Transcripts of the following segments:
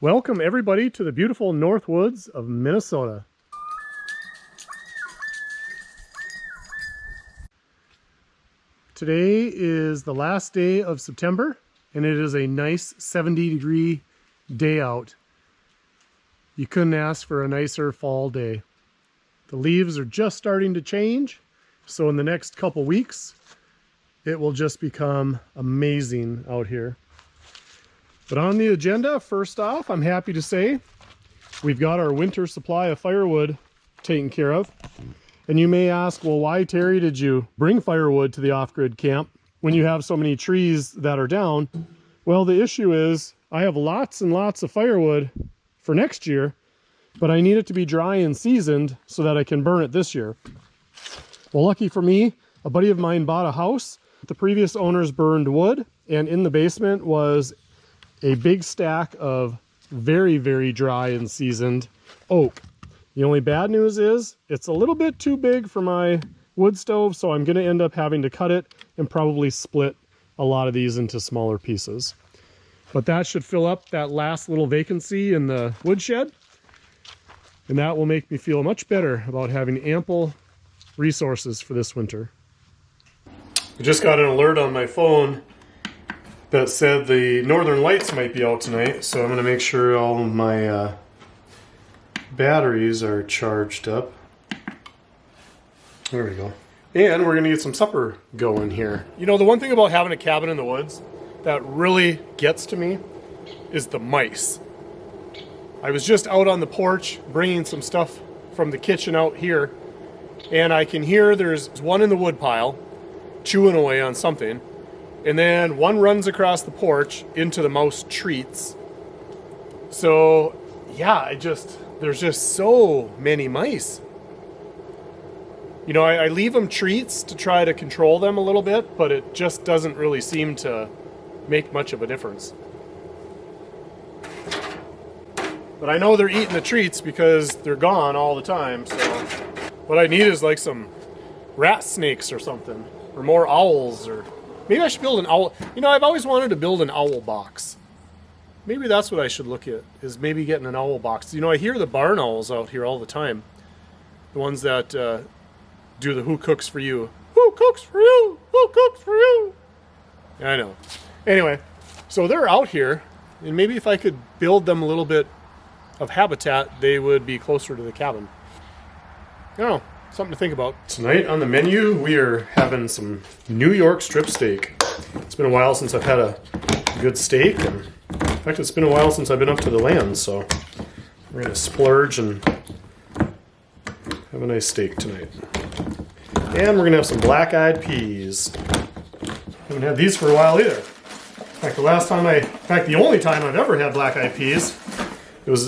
Welcome everybody to the beautiful North Woods of Minnesota. Today is the last day of September and it is a nice 70-degree day out. You couldn't ask for a nicer fall day. The leaves are just starting to change, so in the next couple weeks it will just become amazing out here. But on the agenda, first off, I'm happy to say we've got our winter supply of firewood taken care of. And you may ask, well, why, Terry, did you bring firewood to the off-grid camp when you have so many trees that are down? Well, the issue is I have lots and lots of firewood for next year, but I need it to be dry and seasoned so that I can burn it this year. Well, lucky for me, a buddy of mine bought a house. The previous owners burned wood, and in the basement was a big stack of very, very dry and seasoned oak. The only bad news is it's a little bit too big for my wood stove, so I'm going to end up having to cut it and probably split a lot of these into smaller pieces. But that should fill up that last little vacancy in the woodshed, and that will make me feel much better about having ample resources for this winter. I just got an alert on my phone that said the northern lights might be out tonight, so I'm going to make sure all of my batteries are charged up. There we go. And we're going to get some supper going here. You know, the one thing about having a cabin in the woods that really gets to me is the mice. I was just out on the porch bringing some stuff from the kitchen out here, and I can hear there's one in the wood pile chewing away on something. And then one runs across the porch into the mouse treats. So yeah, there's just so many mice. You know, I leave them treats to try to control them a little bit, but it just doesn't really seem to make much of a difference. But I know they're eating the treats because they're gone all the time, so what I need is like some rat snakes or something, or more owls, or maybe I should build an owl. You know, I've always wanted to build an owl box. Maybe that's what I should look at, is maybe getting an owl box. You know, I hear the barn owls out here all the time. The ones that do the who cooks for you. Who cooks for you? Who cooks for you? I know. Anyway, so they're out here, and maybe if I could build them a little bit of habitat, they would be closer to the cabin. I don't know. Something to think about. Tonight on the menu, we are having some New York strip steak. It's been a while since I've had a good steak, and in fact, it's been a while since I've been up to the land, so we're going to splurge and have a nice steak tonight. And we're going to have some black-eyed peas. Haven't had these for a while either. In fact, the only time I've ever had black-eyed peas,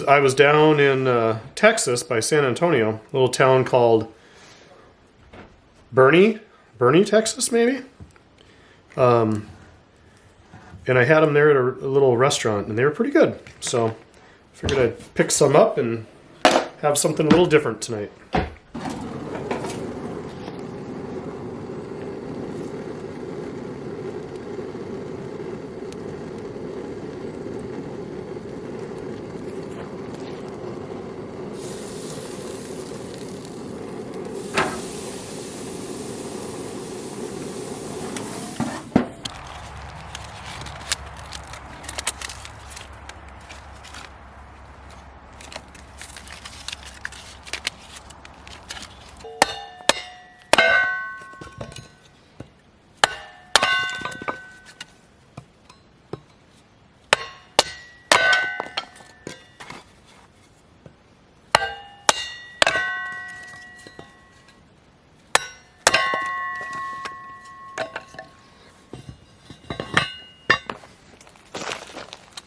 I was down in Texas by San Antonio, a little town called Bernie, Texas, maybe. And I had them there at a little restaurant, and they were pretty good. So I figured I'd pick some up and have something a little different tonight.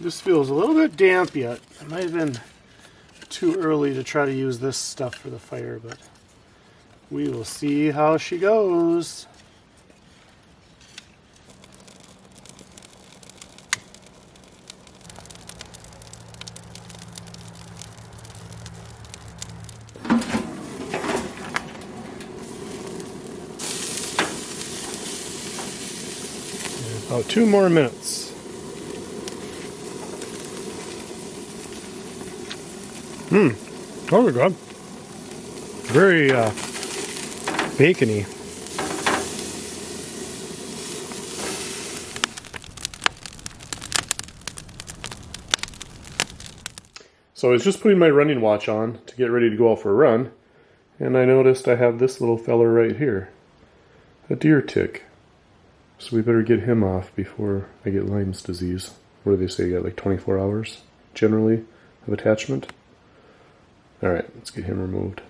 This feels a little bit damp yet. It might have been too early to try to use this stuff for the fire, but we will see how she goes. About 2 more minutes. Those are good. Very bacony. So I was just putting my running watch on to get ready to go out for a run, and I noticed I have this little feller right here, a deer tick. So we better get him off before I get Lyme's disease. What do they say, you got like 24 hours generally of attachment? Alright, let's get him removed.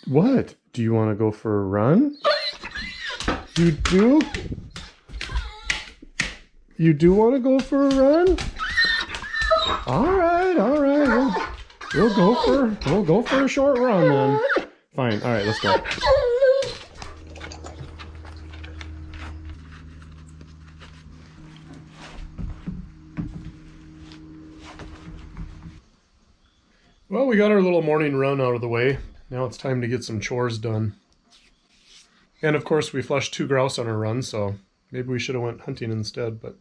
What? Do you want to go for a run? You do? You do want to go for a run? Alright, alright. We'll go for a short run then. Fine, alright, let's go. Well, we got our little morning run out of the way. Now it's time to get some chores done. And of course we flushed 2 grouse on our run, so maybe we should have went hunting instead, but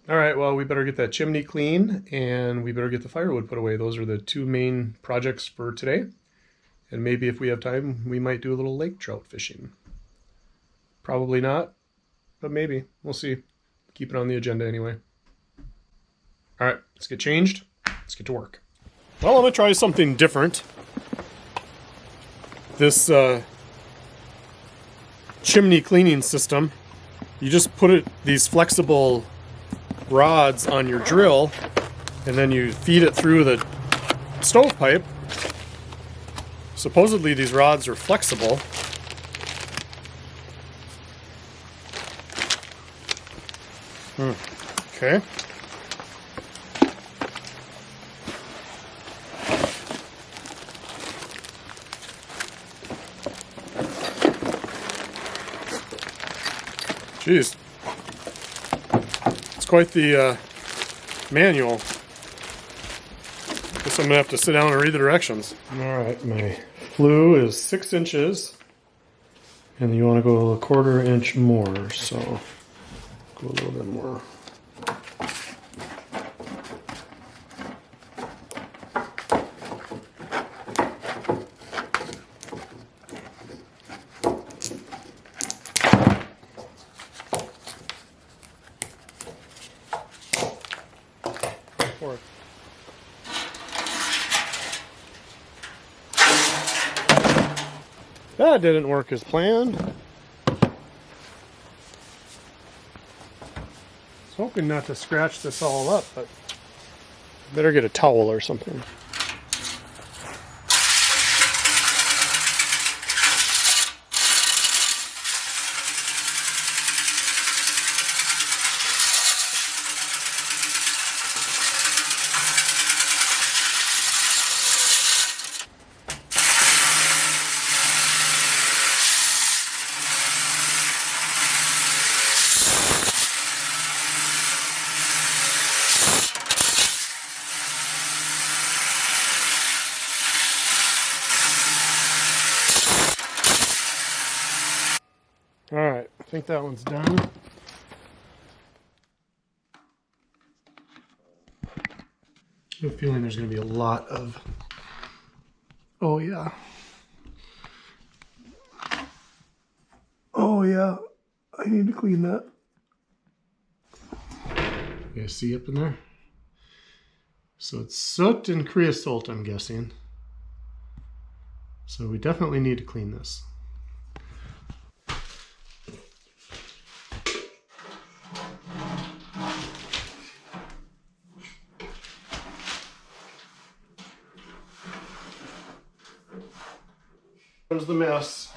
alright, well, we better get that chimney clean and we better get the firewood put away. Those are the 2 main projects for today. And maybe if we have time, we might do a little lake trout fishing. Probably not, but maybe. We'll see. Keep it on the agenda anyway. Alright, let's get changed. Let's get to work. Well, I'm going to try something different. This chimney cleaning system, you just put these flexible rods on your drill and then you feed it through the stovepipe. Supposedly these rods are flexible. Okay. Jeez. It's quite the manual. Guess I'm going to have to sit down and read the directions. Alright, my flue is 6 inches. And you want to go a 1/4 inch more, so go a little bit more. That didn't work as planned. I was hoping not to scratch this all up, but I better get a towel or something. Alright, I think that one's done. I have a feeling there's going to be a lot of... Oh yeah. Oh yeah, I need to clean that. You guys see up in there? So it's soot and creosote, I'm guessing. So we definitely need to clean this. There's the mess.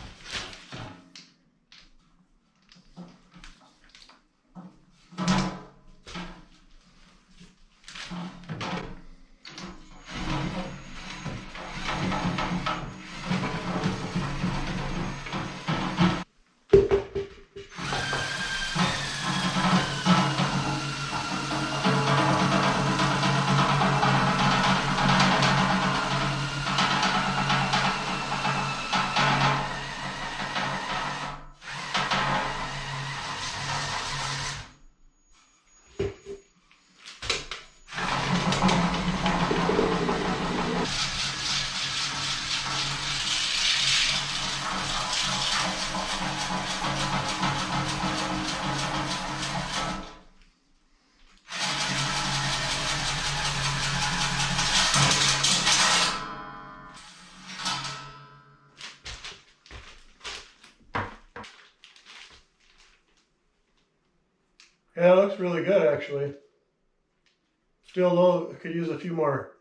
Yeah, it looks really good actually. Still though, I could use a few more.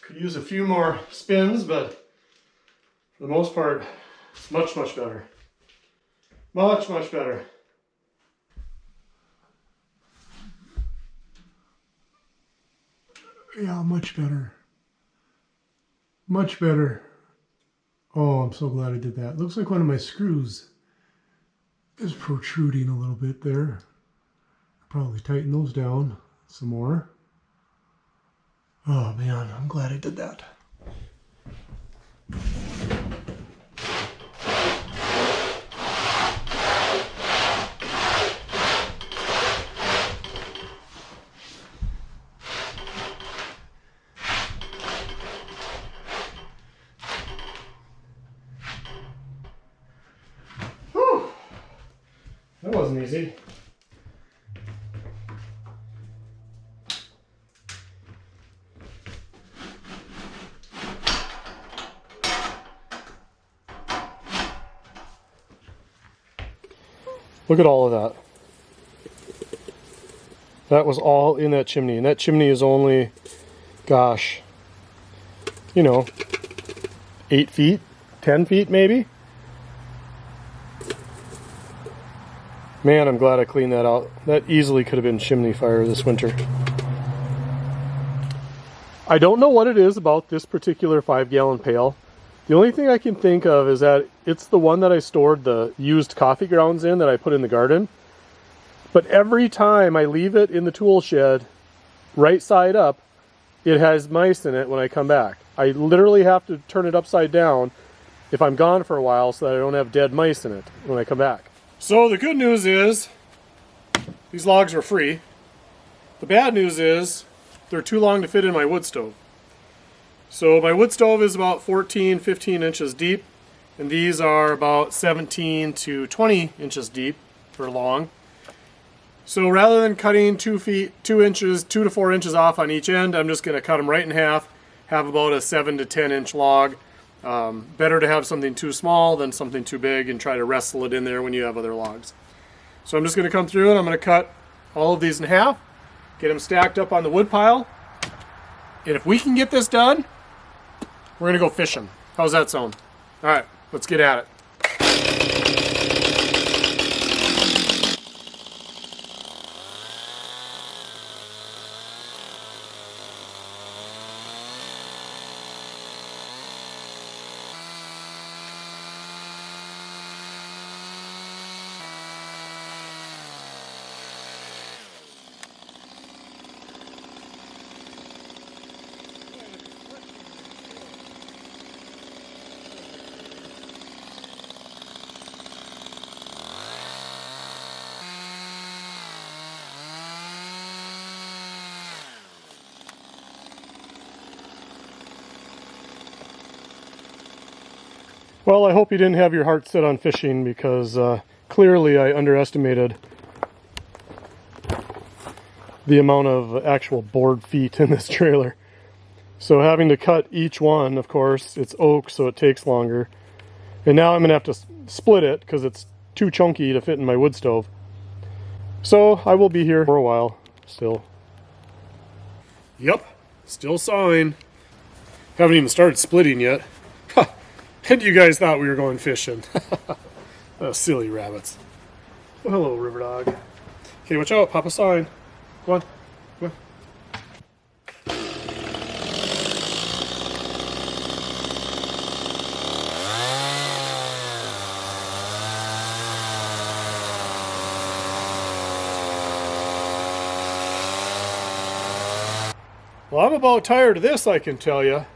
Could use a few more spins, but for the most part, it's much, much better. Much, much better. Yeah, much better. Much better. Oh, I'm so glad I did that. Looks like one of my screws is protruding a little bit there. Probably tighten those down some more. Oh man, I'm glad I did that. Whew. That wasn't easy. Look at all of that. That was all in that chimney. And that chimney is only, gosh, you know, 8 feet, 10 feet maybe. Man, I'm glad I cleaned that out. That easily could have been chimney fire this winter. I don't know what it is about this particular 5-gallon pail. The only thing I can think of is that it's the one that I stored the used coffee grounds in that I put in the garden. But every time I leave it in the tool shed, right side up, it has mice in it when I come back. I literally have to turn it upside down if I'm gone for a while so that I don't have dead mice in it when I come back. So the good news is these logs are free. The bad news is they're too long to fit in my wood stove. So my wood stove is about 14, 15 inches deep, and these are about 17 to 20 inches deep for long. So rather than cutting 2 to 4 inches off on each end, I'm just going to cut them right in half, have about a 7 to 10 inch log. Better to have something too small than something too big and try to wrestle it in there when you have other logs. So I'm just going to come through and I'm going to cut all of these in half, get them stacked up on the wood pile, and if we can get this done, we're going to go fishing. How's that sound? All right, let's get at it. Well, I hope you didn't have your heart set on fishing because clearly I underestimated the amount of actual board feet in this trailer. So having to cut each one, of course, it's oak so it takes longer. And now I'm going to have to split it because it's too chunky to fit in my wood stove. So I will be here for a while still. Yep, still sawing. Haven't even started splitting yet. And you guys thought we were going fishing. Silly rabbits. Oh, hello, river dog. Okay, watch out, Papa sawing. Go on, go on. Well, I'm about tired of this, I can tell you.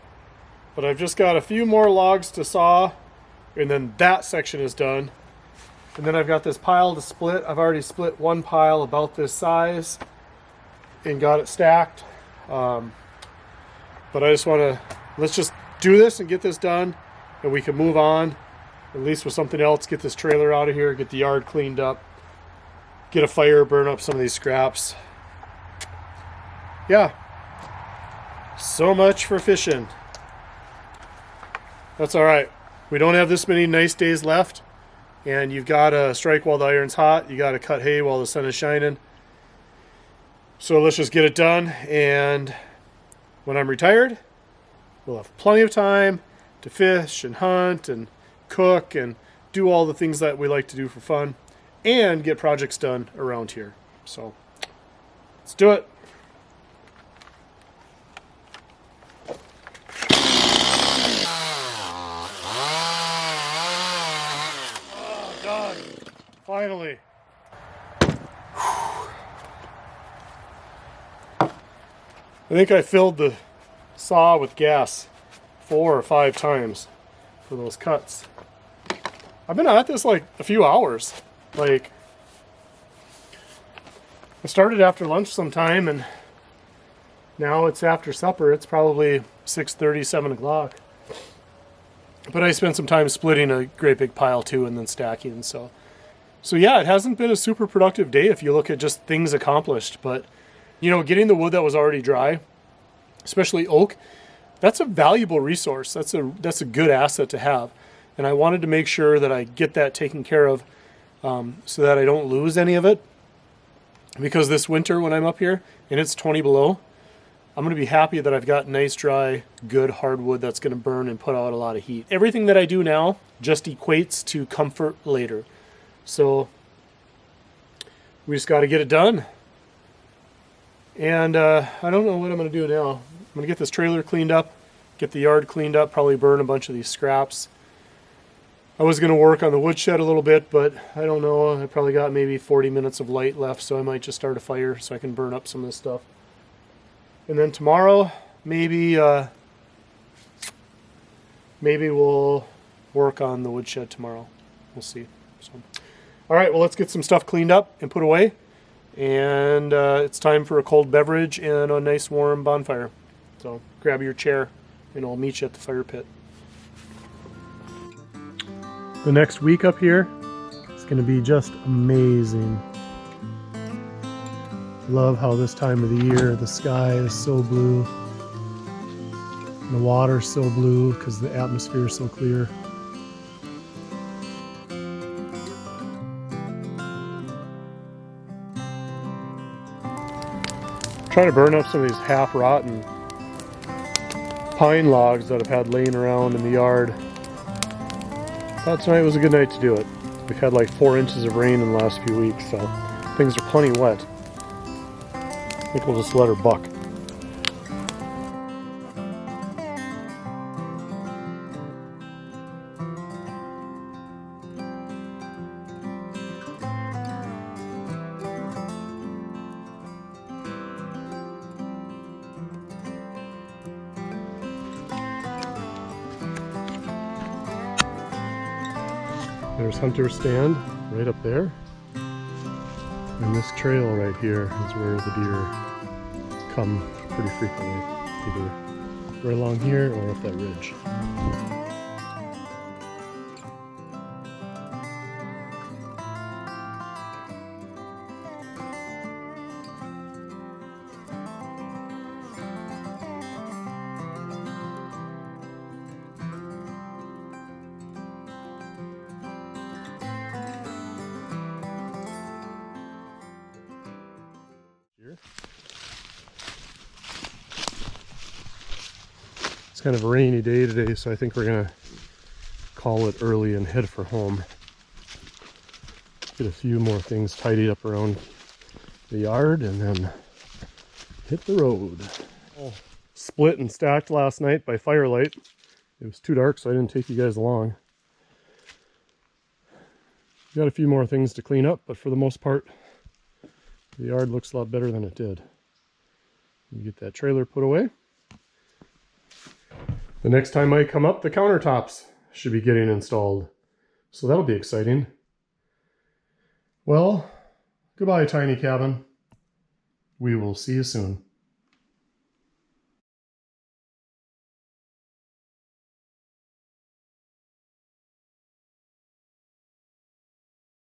But I've just got a few more logs to saw, and then that section is done. And then I've got this pile to split. I've already split one pile about this size and got it stacked. But I just want to, let's just do this and get this done, and we can move on, at least with something else, get this trailer out of here, get the yard cleaned up, get a fire, burn up some of these scraps. Yeah, so much for fishing. That's all right. We don't have this many nice days left, And you've got to strike while the iron's hot. You got to cut hay while the sun is shining. So let's just get it done. And when I'm retired, we'll have plenty of time to fish and hunt and cook and do all the things that we like to do for fun and get projects done around here. So let's do it. Oh, done. Finally. I think I filled the saw with gas 4 or 5 times for those cuts. I've been at this like a few hours. Like, I started after lunch sometime and now it's after supper. It's probably 6:30, 7 o'clock. But I spent some time splitting a great big pile too and then stacking. So yeah, it hasn't been a super productive day if you look at just things accomplished. But, you know, getting the wood that was already dry, especially oak, that's a valuable resource. That's a good asset to have. And I wanted to make sure that I get that taken care of so that I don't lose any of it. Because this winter when I'm up here and it's 20 below, I'm going to be happy that I've got nice, dry, good hardwood that's going to burn and put out a lot of heat. Everything that I do now just equates to comfort later. So we just got to get it done. And I don't know what I'm going to do now. I'm going to get this trailer cleaned up, get the yard cleaned up, probably burn a bunch of these scraps. I was going to work on the woodshed a little bit, but I don't know. I probably got maybe 40 minutes of light left, so I might just start a fire so I can burn up some of this stuff. And then tomorrow, maybe we'll work on the woodshed tomorrow. We'll see. So, all right, well, let's get some stuff cleaned up and put away. And it's time for a cold beverage and a nice warm bonfire. So grab your chair and I'll meet you at the fire pit. The next week up here is going to be just amazing. Love how this time of the year the sky is so blue. And the water's so blue because the atmosphere is so clear. Trying to burn up some of these half-rotten pine logs that I've had laying around in the yard. Thought tonight was a good night to do it. We've had like 4 inches of rain in the last few weeks, so things are plenty wet. I think we'll just let her buck. There's Hunter's stand right up there. And this trail right here is where the deer come pretty frequently. Either right along here or up that ridge. It's kind of a rainy day today, so I think we're gonna call it early and head for home. Get a few more things tidied up around the yard and then hit the road. All split and stacked last night by firelight. It was too dark, so I didn't take you guys along. Got a few more things to clean up, but for the most part, the yard looks a lot better than it did. You get that trailer put away. The next time I come up, the countertops should be getting installed. So that'll be exciting. Well, goodbye, tiny cabin. We will see you soon.